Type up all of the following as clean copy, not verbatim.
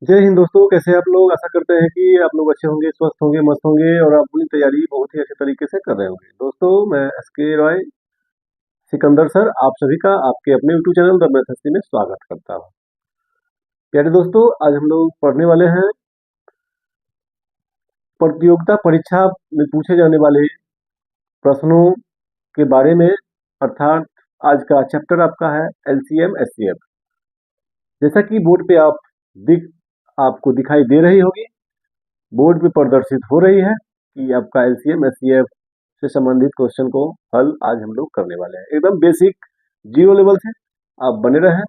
जय हिंद दोस्तों, कैसे हैं आप लोग। आशा करते हैं कि आप लोग अच्छे होंगे, स्वस्थ होंगे, मस्त होंगे और अपनी तैयारी बहुत ही अच्छे तरीके से कर रहे होंगे। दोस्तों, मैं एसके रॉय सिकंदर सर आप सभी का आपके अपने यूट्यूब चैनल द मैथस्टी में स्वागत करता हूँ। प्यारे दोस्तों, आज हम लोग पढ़ने वाले हैं प्रतियोगिता परीक्षा में पूछे जाने वाले प्रश्नों के बारे में, अर्थात आज का चैप्टर आपका है एलसीएम एचसीएफ। जैसा कि बोर्ड पे आपको दिखाई दे रही होगी, बोर्ड पे प्रदर्शित हो रही है कि आपका एलसीएम एचसीएफ से संबंधित क्वेश्चन को हल आज हम लोग करने वाले हैं, एकदम बेसिक जीरो लेवल से। आप बने रहें।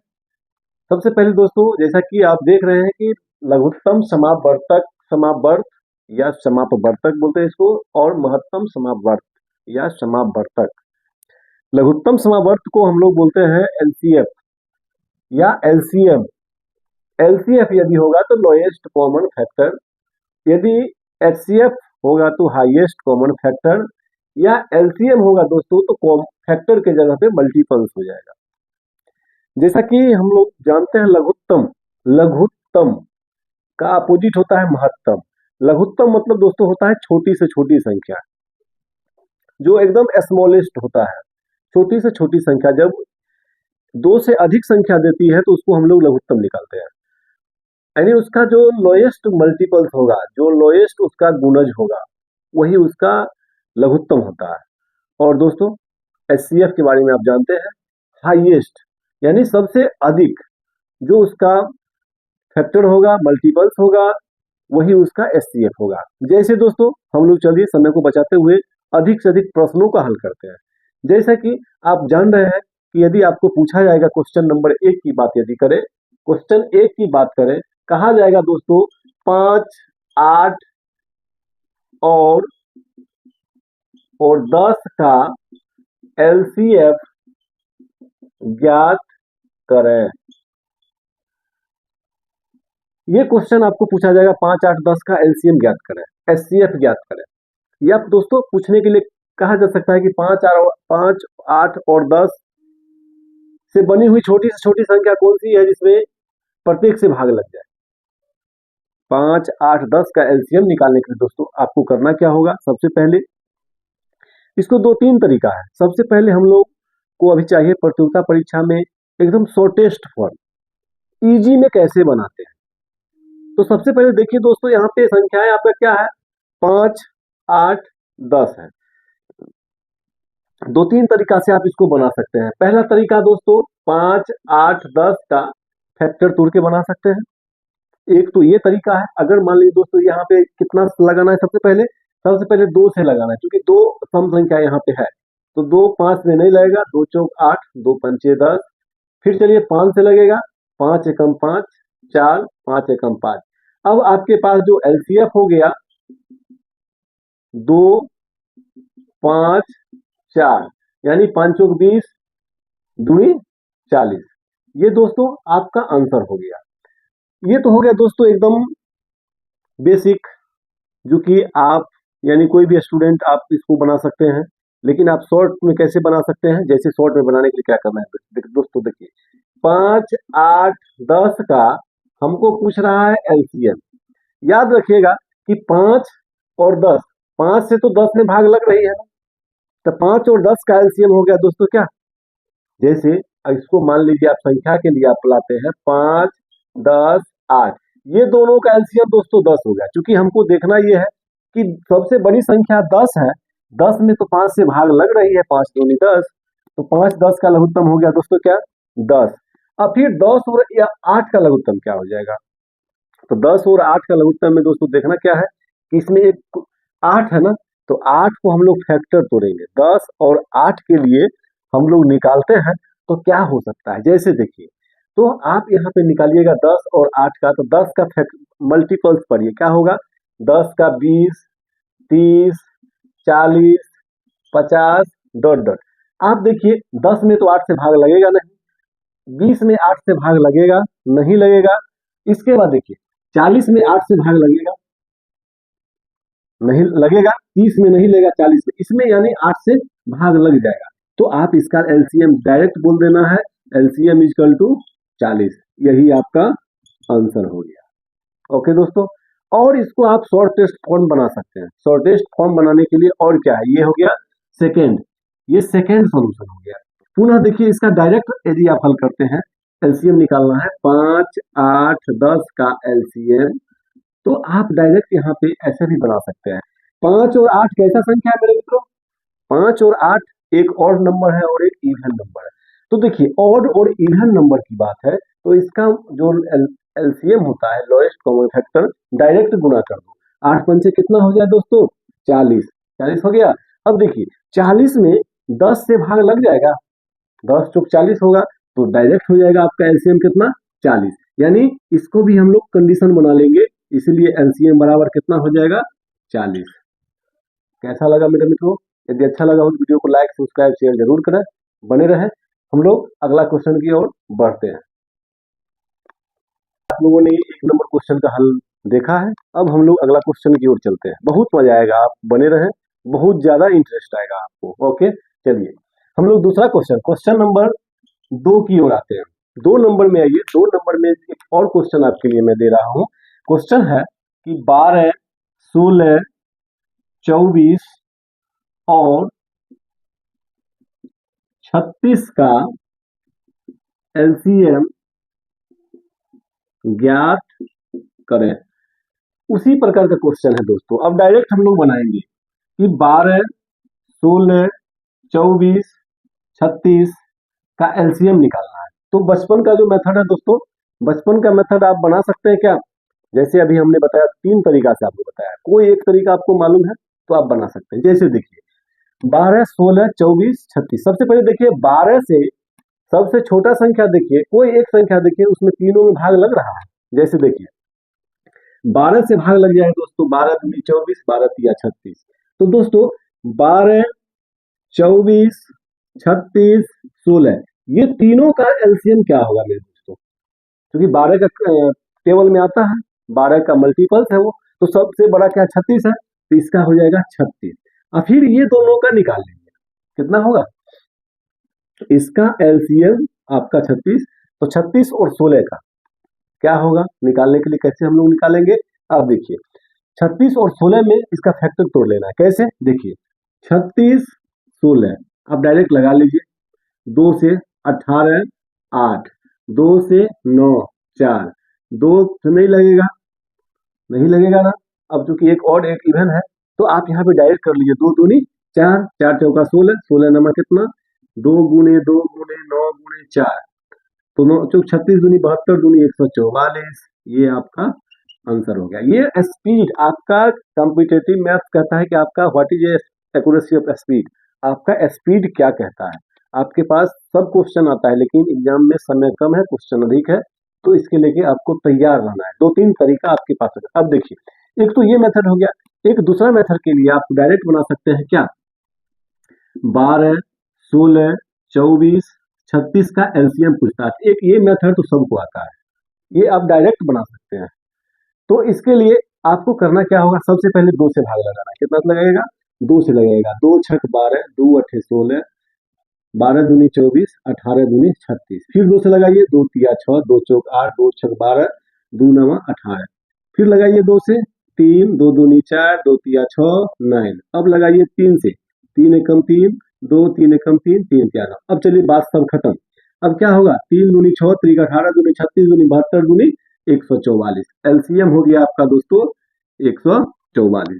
सबसे पहले दोस्तों, जैसा कि आप देख रहे हैं कि लघुत्तम समापवर्तक, समापवर्त या समापवर्तक बोलते हैं इसको, और महत्तम समापवर्त या समापवर्तक। लघुत्तम समापवर्त को हम लोग बोलते हैं एलसीएफ या एलसीएम। एलसीएफ यदि होगा तो लोएस्ट कॉमन फैक्टर, यदि एचसीएफ होगा तो हाईएस्ट कॉमन फैक्टर, या एलसीएम होगा दोस्तों तो फैक्टर के जगह पे मल्टीपल्स हो जाएगा। जैसा कि हम लोग जानते हैं, लघुत्तम, लघुत्तम का अपोजिट होता है महत्तम। लघुत्तम मतलब दोस्तों होता है छोटी से छोटी संख्या, जो एकदम स्मॉलेस्ट होता है। छोटी से छोटी संख्या जब दो से अधिक संख्या देती है तो उसको हम लोग लघुत्तम निकालते हैं, यानी उसका जो लोएस्ट मल्टीपल्स होगा, जो लोएस्ट उसका गुणज होगा, वही उसका लघुत्तम होता है। और दोस्तों, एचसीएफ के बारे में आप जानते हैं, हाईएस्ट यानी सबसे अधिक जो उसका फैक्टर होगा, मल्टीपल्स होगा, वही उसका एचसीएफ होगा। जैसे दोस्तों, हम लोग चलिए समय को बचाते हुए अधिक से अधिक प्रश्नों का हल करते हैं। जैसा कि आप जान रहे हैं कि यदि आपको पूछा जाएगा क्वेश्चन नंबर 1 की बात यदि करें, क्वेश्चन 1 की बात करें, कहा जाएगा दोस्तों 5, 8 और 10 का एलसीएफ ज्ञात करें। ये क्वेश्चन आपको पूछा जाएगा 5, 8, 10 का एलसीएम ज्ञात करें, एचसीएफ ज्ञात करें। या दोस्तों पूछने के लिए कहा जा सकता है कि 5, 8 और 10 से बनी हुई छोटी से छोटी संख्या कौन सी है जिसमें प्रत्येक से भाग लग जाए। 5, 8, 10 का एलसीएम निकालने के लिए दोस्तों आपको करना क्या होगा, सबसे पहले इसको 2-3 तरीका है। सबसे पहले हम लोग को अभी चाहिए प्रतियोगिता परीक्षा में एकदम शॉर्टेस्ट फॉर्म, इजी में कैसे बनाते हैं। तो सबसे पहले देखिए दोस्तों, यहाँ पे संख्याएं आपका क्या है, 5, 8, 10 है। 2-3 तरीका से आप इसको बना सकते हैं। पहला तरीका दोस्तों, 5, 8, 10 का फैक्टर तोड़ के बना सकते हैं। एक तो ये तरीका है। अगर मान लीजिए दोस्तों यहाँ पे कितना लगाना है, सबसे पहले 2 से लगाना है, क्योंकि 2 सम संख्या यहाँ पे है, तो 2 5 में नहीं लगेगा, 2 चौक 8, 2 पंचे 10। फिर चलिए 5 से लगेगा, 5 एकम 5, 4, 5 एकम 5। अब आपके पास जो एलसीएफ हो गया 2, 5, 4, यानी 5 चौक 20, 2 40। ये दोस्तों आपका आंसर हो गया। ये तो हो गया दोस्तों एकदम बेसिक, जो कि आप यानी कोई भी स्टूडेंट आप इसको बना सकते हैं। लेकिन आप शॉर्ट में कैसे बना सकते हैं, जैसे शॉर्ट में बनाने के लिए क्या करना है दोस्तों, देखिए 5, 8, 10 का हमको पूछ रहा है एलसीएम। याद रखिएगा कि 5 और 10, 5 से तो 10 में भाग लग रही है, तो 5 और 10 का एलसीएम हो गया दोस्तों क्या, जैसे इसको मान लीजिए आप संख्या के लिए आप लाते हैं 5, 10, 8, ये दोनों का एलसीएम दोस्तों 10 हो गया। क्योंकि हमको देखना ये है कि सबसे बड़ी संख्या 10 है, 10 में तो 5 से भाग लग रही है, 5 दूनी 10, तो 5, 10 का लघुत्तम हो गया दोस्तों क्या, 10। अब फिर 10 और 8 का लघुत्तम क्या हो जाएगा, तो 10 और 8 का लघुत्तम में दोस्तों देखना क्या है कि इसमें एक 8 है ना, तो 8 को हम लोग फैक्टर तोड़ेंगे। 10 और 8 के लिए हम लोग निकालते हैं तो क्या हो सकता है, जैसे देखिए, तो आप यहाँ पे निकालिएगा 10 और 8 का, तो 10 का मल्टीपल्स पढ़िए, क्या होगा, 10 का 20, 30, 40, 50 डॉट डॉट। आप देखिए 10 में तो 8 से भाग लगेगा नहीं, 20 में 8 से भाग लगेगा नहीं, लगेगा। इसके बाद देखिए 40 में 8 से भाग लगेगा नहीं, लगेगा। 30 में नहीं लगेगा, 40 में, इसमें यानी 8 से भाग लग जाएगा। तो आप इसका एलसीएम डायरेक्ट बोल देना है, एलसीएम इक्वल टू 40। यही आपका आंसर हो गया। ओके दोस्तों, और इसको आप शॉर्टेस्ट फॉर्म बना सकते हैं। शॉर्टेस्ट फॉर्म बनाने के लिए और क्या है, ये हो गया सेकेंड, ये सेकेंड सॉल्यूशन हो गया। पुनः देखिए इसका डायरेक्ट यदि आप हल करते हैं, एलसीएम निकालना है 5, 8, 10 का एलसीएम, तो आप डायरेक्ट यहाँ पे ऐसे भी बना सकते हैं। 5 और 8 कैसा संख्या है मेरे मित्रों? 5 और 8 एक ऑड नंबर है और एक इवन नंबर है। तो देखिए ऑड और इवन नंबर की बात है, तो इसका जो एलसीएम होता है, लोएस्ट कॉमन फैक्टर, डायरेक्ट गुना कर दो। 8 पंचे कितना हो गया दोस्तों? 40। 40 हो गया। अब देखिए 40 में 10 से भाग लग जाएगा, 10 चौक 40 होगा, तो डायरेक्ट हो जाएगा आपका एलसीएम कितना? 40। यानी इसको भी हम लोग कंडीशन बना लेंगे, इसलिए एलसीएम बराबर कितना हो जाएगा? 40। कैसा लगा मेरे मित्रों? यदि अच्छा लगा हो तो वीडियो को लाइक, सब्सक्राइब, शेयर जरूर करें। बने रहे। हम लोग अगला क्वेश्चन की ओर बढ़ते हैं। आप लोगों ने 1 नंबर क्वेश्चन का हल देखा है, अब हम लोग अगला क्वेश्चन की ओर चलते हैं। बहुत मजा आएगा, आप बने रहें, बहुत ज्यादा इंटरेस्ट आएगा आपको। ओके चलिए हम लोग दूसरा क्वेश्चन नंबर 2 की ओर आते हैं। 2 नंबर में आइए, 2 नंबर में एक और क्वेश्चन आपके लिए मैं दे रहा हूं। क्वेश्चन है कि 12, 16, 24 और 36 का एलसीएम ज्ञात करें। उसी प्रकार का क्वेश्चन है दोस्तों। अब डायरेक्ट हम लोग बनाएंगे कि 12, 16, 24, 36 का एलसीएम निकालना है। तो बचपन का जो मेथड है दोस्तों, बचपन का मेथड आप बना सकते हैं क्या? जैसे अभी हमने बताया, 3 तरीका से आपको बताया, कोई एक तरीका आपको मालूम है तो आप बना सकते हैं। जैसे देखिए 12, 16, 24, 36। सबसे पहले देखिए 12 से सबसे छोटा संख्या देखिए, कोई एक संख्या देखिए, उसमें तीनों में भाग लग रहा है। जैसे देखिए 12 से भाग लग जाए दोस्तों, 12 दूनी 24, 12 तिया 36। तो दोस्तों 12, 24, 36, 16, ये तीनों का एलसीएम क्या होगा मेरे दोस्तों? क्योंकि 12 का टेबल में आता है, 12 का मल्टीपल्स है वो, तो सबसे बड़ा क्या 36 है, तो इसका हो जाएगा 36। और फिर ये दोनों का निकाल लेंगे, कितना होगा? इसका एलसीएम आपका 36, तो 36 और 16 का क्या होगा निकालने के लिए? कैसे हम लोग निकालेंगे? अब देखिए 36 और 16 में इसका फैक्टर तोड़ लेना है। कैसे? देखिए 36, 16 आप डायरेक्ट लगा लीजिए। 2 से 18, 8, 2 से 9, 4, 2 से नहीं लगेगा, नहीं लगेगा ना। अब चूंकि एक ऑड एक इवन है, तो आप यहाँ पे डायरेक्ट कर लीजिए। 2 दूनी 4, 4 चौका 16, 16 नंबर कितना? 2 गुने 2 गुने 9 गुने 4, तो 9 चौक 36 दूनी 72 दूनी 144। ये आपका आंसर हो गया। ये स्पीड आपका कॉम्पिटिटिव मैथ कहता है कि आपका what is accuracy of speed, आपका स्पीड क्या कहता है। आपके पास सब क्वेश्चन आता है, लेकिन एग्जाम में समय कम है, क्वेश्चन अधिक है, तो इसके लेके आपको तैयार रहना है। 2-3 तरीका आपके पास है। अब देखिए एक तो ये मेथड हो गया, एक दूसरा मेथड के लिए आप डायरेक्ट बना सकते हैं क्या? 12, 16, 24, 36 का एलसीएम पूछता है। एक ये मेथड तो सबको आता है, ये आप डायरेक्ट बना सकते हैं। तो इसके लिए आपको करना क्या होगा? सबसे पहले 2 से भाग लगाना है। कितना लगेगा? 2 से लगेगा। 2 छक 12, 2 अठे 16, 12 दूनी 24, 18 दूनी 36। फिर 2 से लगाइए, 2 तिया 6, 2 चौक 8, 2 छक 12, 2 नवा 18। फिर लगाइए 2 से 3, 2 दूनी 4, 2 तिया 6, 9। अब लगाइए 3 से, 3 एकम 3, 2 3 एकम 3, 3 तिया 9। अब चलिए बात सब खत्म। अब क्या होगा? 3 दूनी 6, 3 18 दूनी 36 दूनी 72 दूनी 144। एलसीएम हो गया आपका दोस्तों 144।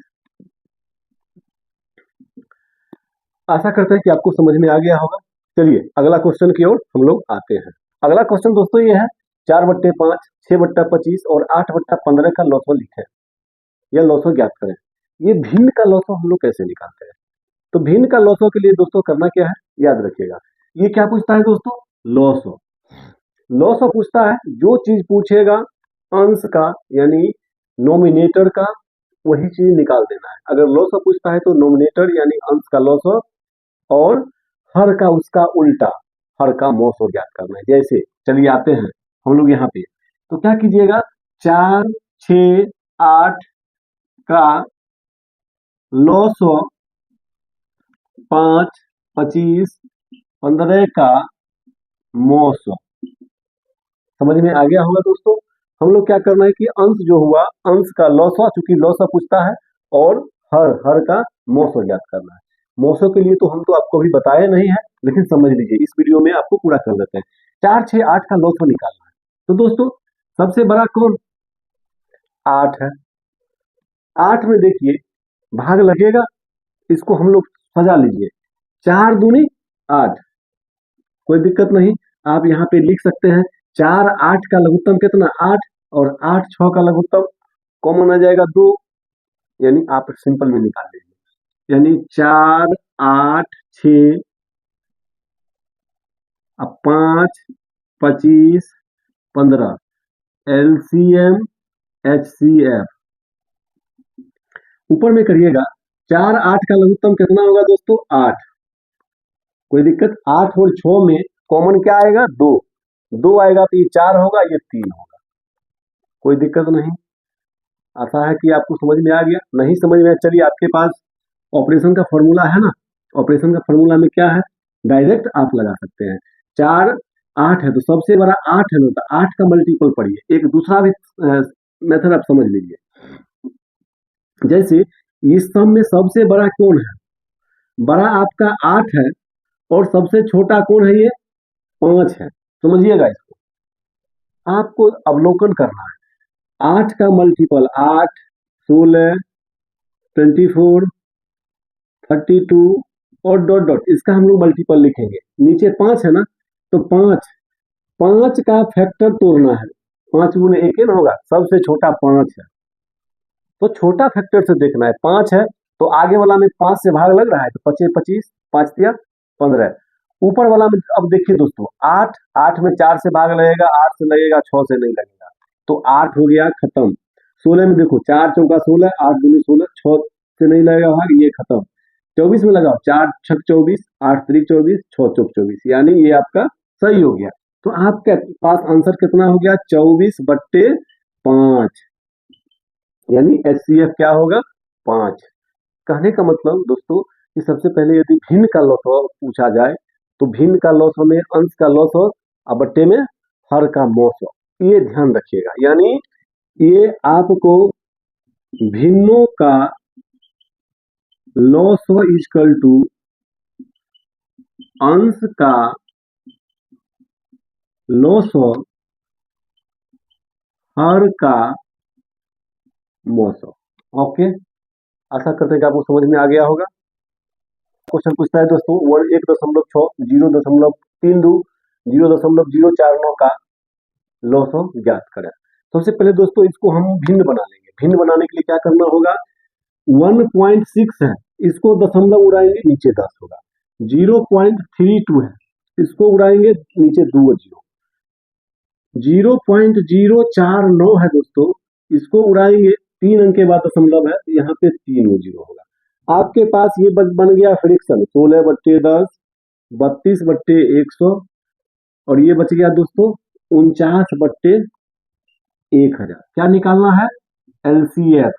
आशा करते हैं कि आपको समझ में आ गया होगा। चलिए अगला क्वेश्चन की ओर हम लोग आते हैं। अगला क्वेश्चन दोस्तों ये है 4/5, 6/25 और 8/15 का लॉसो लिखें। यह लॉसो ज्ञात करें। ये भिन्न का लॉसो हम लोग कैसे निकालते हैं? तो भिन्न का लॉसो के लिए दोस्तों करना क्या है, याद रखिएगा। ये क्या पूछता है दोस्तों? लॉसो। लॉसो पूछता है, जो चीज पूछेगा अंश का यानी नोमिनेटर का, वही चीज निकाल देना है। अगर लॉसो पूछता है तो नोमिनेटर यानी अंश का लॉसो, और हर का उसका उल्टा, हर का मौसो ज्ञात करना है। जैसे चलिए आते हैं हम लोग यहाँ पे, तो क्या कीजिएगा? 4, 6, 8 का लॉसो, 5, 25, 15 का मौसो। समझ में आ गया होगा दोस्तों। हम लोग क्या करना है कि अंश जो हुआ, अंश का लॉसवा, चूंकि लॉसवा पूछता है, और हर का मौसो ज्ञात करना है। मौसो के लिए तो हम तो आपको अभी बताए नहीं है, लेकिन समझ लीजिए इस वीडियो में आपको पूरा कर देते हैं। 4, 6, 8 का लॉसवा निकालना है। तो दोस्तों सबसे बड़ा कौन? 8 है। 8 में देखिए भाग लगेगा, इसको हम लोग सजा लीजिए। 4 दूनी 8, कोई दिक्कत नहीं, आप यहाँ पे लिख सकते हैं 4, 8 का लघुत्तम कितना? 8, और 8, 6 का लघुत्तम कॉमन आ जाएगा 2, यानी आप सिंपल में निकाल लीजिए, यानी 4, 8, 6, अब 5, 25, 15, एलसीएम एचसीएफ। ऊपर में करिएगा 4, 8 का लघुत्तम कितना होगा दोस्तों? 8, कोई दिक्कत? 8 और 6 में कॉमन क्या आएगा? 2, 2 आएगा तो ये 4 होगा, ये 3 होगा, कोई दिक्कत नहीं। आशा है कि आपको समझ में आ गया। नहीं समझ में, चलिए आपके पास ऑपरेशन का फॉर्मूला है ना, ऑपरेशन का फॉर्मूला में क्या है, डायरेक्ट आप लगा सकते हैं। 4, 8 है तो सबसे बड़ा 8 है ना, तो 8 का मल्टीपल पढ़िए। एक दूसरा भी मेथड आप समझ लीजिए, जैसे इस सम में सबसे बड़ा कौन है? बड़ा आपका 8 है, और सबसे छोटा कौन है? ये 5 है। समझिएगा इसको, आपको अवलोकन करना है। 8 का मल्टीपल 8, 16, 24, 32 और डॉट डॉट, इसका हम लोग मल्टीपल लिखेंगे। नीचे 5 है ना, तो 5 का फैक्टर तोड़ना है। 5 गुने 1 ही ना होगा, सबसे छोटा 5 है, तो छोटा फैक्टर से देखना है। 5 है तो आगे वाला में 5 से भाग लग रहा है, तो 5 25, 5 तिया 15। ऊपर वाला में अब देखिए दोस्तों, 8 में 4 से भाग लगेगा, 8 से लगेगा, 6 से नहीं लगेगा, तो 8 हो गया खत्म। 16 में देखो 4 चौका 16, 8 दूनी 16, 6 से नहीं लगेगा भाग, ये खत्म। 24 में लगाओ 4 छक 24, 8 त्रिक 24, 6 चौक 24, यानी ये आपका सही हो गया। तो आपके पास आंसर कितना हो गया? 24/5, यानी HCF क्या होगा? 5। कहने का मतलब दोस्तों कि सबसे पहले यदि भिन्न का लॉस पूछा जाए, तो भिन्न का लॉस में अंश का लॉस और बट्टे में हर का मौस, ये ध्यान रखिएगा। यानी ये आपको भिन्नों का लॉस इक्वल टू अंश का लॉस हर का मौस। ओके, आशा करते हैं कि आपको समझ में आ गया होगा। क्वेश्चन पूछता है दोस्तों 1.6, 0.32, 0.049 का लॉस ज्ञात करें। सबसे पहले दोस्तों इसको हम भिन्न बना लेंगे। भिन्न बनाने के लिए क्या करना होगा? 1.6 है, इसको दशमलव उड़ाएंगे, नीचे 10 होगा। 0.32 है, इसको उड़ाएंगे, नीचे 2 जीरो। 0.049 है दोस्तों, इसको उड़ाएंगे, 3 अंक के बाद दशमलव है, यहाँ पे 3 जीरो होगा। आपके पास ये बन गया फ्रिक्शन 16/10, 32/100, और ये बच गया दोस्तों 49/1000। क्या निकालना है? LCF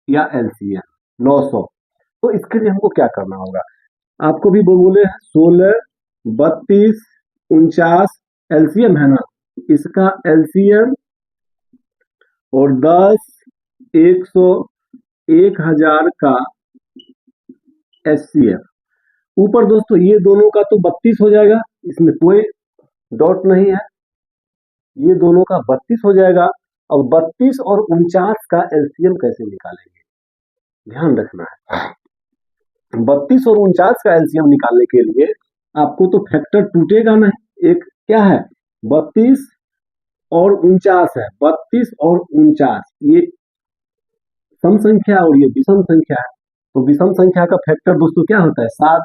या LCM, 900। तो इसके लिए हमको क्या करना होगा? आपको भी बोले हैं 16, 32, 49 LCM है ना, इसका LCM और 10, 100, 1000 का HCF। ऊपर दोस्तों ये दोनों का तो 32 हो जाएगा, इसमें कोई डॉट नहीं है, ये दोनों का 32 हो जाएगा। अब 32 और 49 का LCM कैसे निकालेंगे? ध्यान रखना है, 32 और 49 का LCM निकालने के लिए आपको तो फैक्टर टूटेगा नहीं। एक क्या है? 32 और 49 है, 32 और 49 ये सम संख्या और ये विषम संख्या है। तो विषम संख्या का फैक्टर दोस्तों क्या होता है? 7।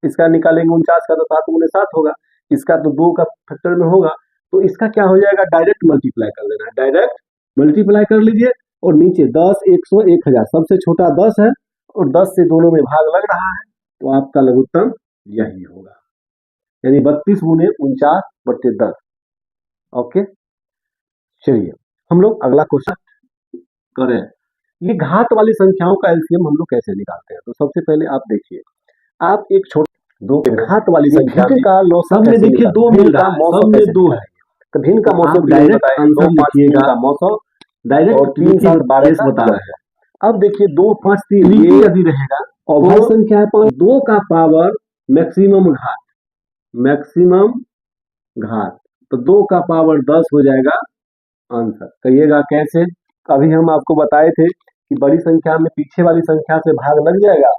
इसका निकालेंगे 49 का, तो 7 गुने 7 होगा, इसका तो 2 का फैक्टर में होगा, तो इसका क्या हो जाएगा? डायरेक्ट मल्टीप्लाई कर लेना है, डायरेक्ट मल्टीप्लाई कर लीजिए। और नीचे 10, 100, 1000, सबसे छोटा 10 है, और 10 से दोनों में भाग लग रहा है, तो आपका लघुत्तम यही होगा, यानी 32 गुने 49/10। ओके, चलिए हम लोग अगला क्वेश्चन करें। ये घात वाली संख्याओं का एलसीएम हम लोग कैसे निकालते हैं? तो सबसे पहले आप देखिए, आप एक छोटे दो घात वाली संख्या का लॉस, सब में देखिए 2 मिल रहा है, सब में 2 है, तो भिन्न का मौसम डायरेक्ट आंसर लिखिएगा का मौसम डायरेक्ट और 3 7 12 का बता रहे हैं। अब देखिए 2 5 3 ये ये यदि रहेगा और भाई संख्या है 5 2 का पावर मैक्सिमम घात तो 2 का पावर 10 हो जाएगा आंसर। कहिएगा कैसे? अभी हम आपको बताए थे कि बड़ी संख्या में पीछे वाली संख्या से भाग लग जाएगा